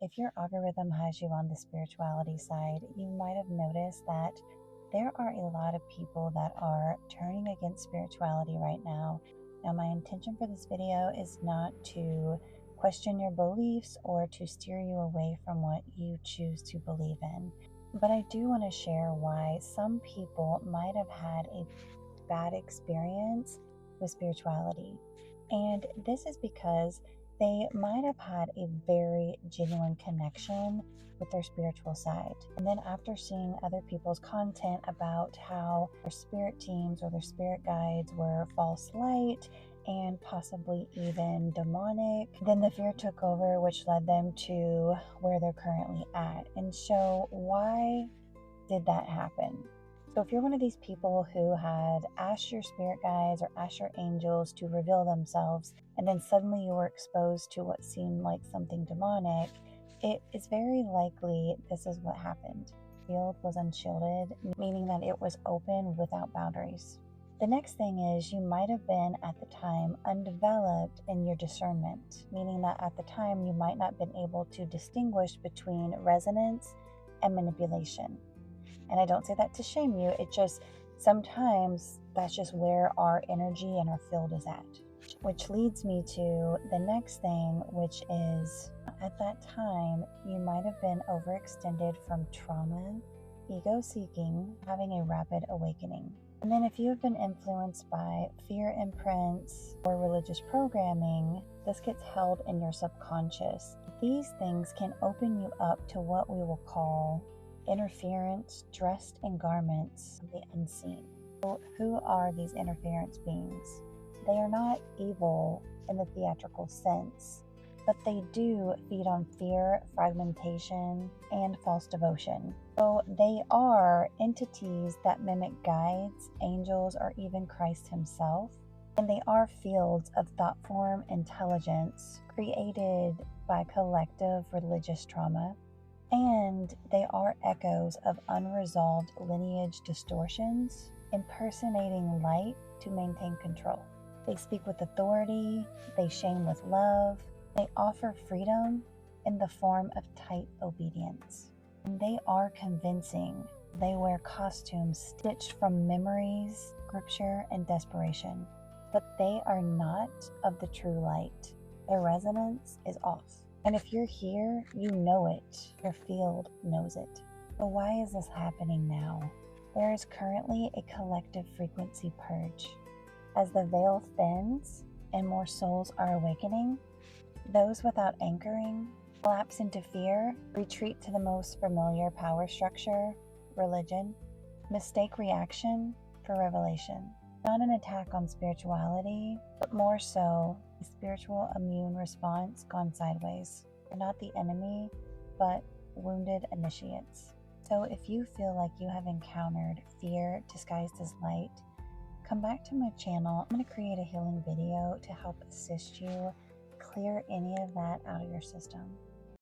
If your algorithm has you on the spirituality side, you might have noticed that there are a lot of people that are turning against spirituality right now. Now, my intention for this video is not to question your beliefs or to steer you away from what you choose to believe in, but I do want to share why some people might have had a bad experience with spirituality. And this is because they might have had a very genuine connection with their spiritual side. And then after seeing other people's content about how their spirit teams or their spirit guides were false light and possibly even demonic, then the fear took over, which led them to where they're currently at. And so why did that happen? So if you're one of these people who had asked your spirit guides or asked your angels to reveal themselves, and then suddenly you were exposed to what seemed like something demonic, it is very likely this is what happened. The field was unshielded, meaning that it was open without boundaries. The next thing is you might have been at the time undeveloped in your discernment, meaning that at the time you might not have been able to distinguish between resonance and manipulation. And I don't say that to shame you, it just sometimes that's just where our energy and our field is at. Which leads me to the next thing, which is at that time you might have been overextended from trauma, ego seeking, having a rapid awakening. And then if you have been influenced by fear imprints or religious programming, this gets held in your subconscious. These things can open you up to what we will call interference dressed in garments of the unseen. So who are these interference beings? They are not evil in the theatrical sense, but they do feed on fear, fragmentation, and false devotion. So they are entities that mimic guides, angels, or even Christ himself. And they are fields of thought form intelligence created by collective religious trauma. And they are echoes of unresolved lineage distortions, impersonating light to maintain control. They speak with authority, they shame with love, they offer freedom in the form of tight obedience. And they are convincing. They wear costumes stitched from memories, scripture, and desperation. But they are not of the true light. Their resonance is off. And if you're here, you know it. Your field knows it. So why is this happening now? There is currently a collective frequency purge. As the veil thins and more souls are awakening, those without anchoring collapse into fear, retreat to the most familiar power structure, religion, mistake reaction for revelation. Not an attack on spirituality, but more so a spiritual immune response gone sideways. They're not the enemy, but wounded initiates. So if you feel like you have encountered fear disguised as light, come back to my channel. I'm going to create a healing video to help assist you clear any of that out of your system.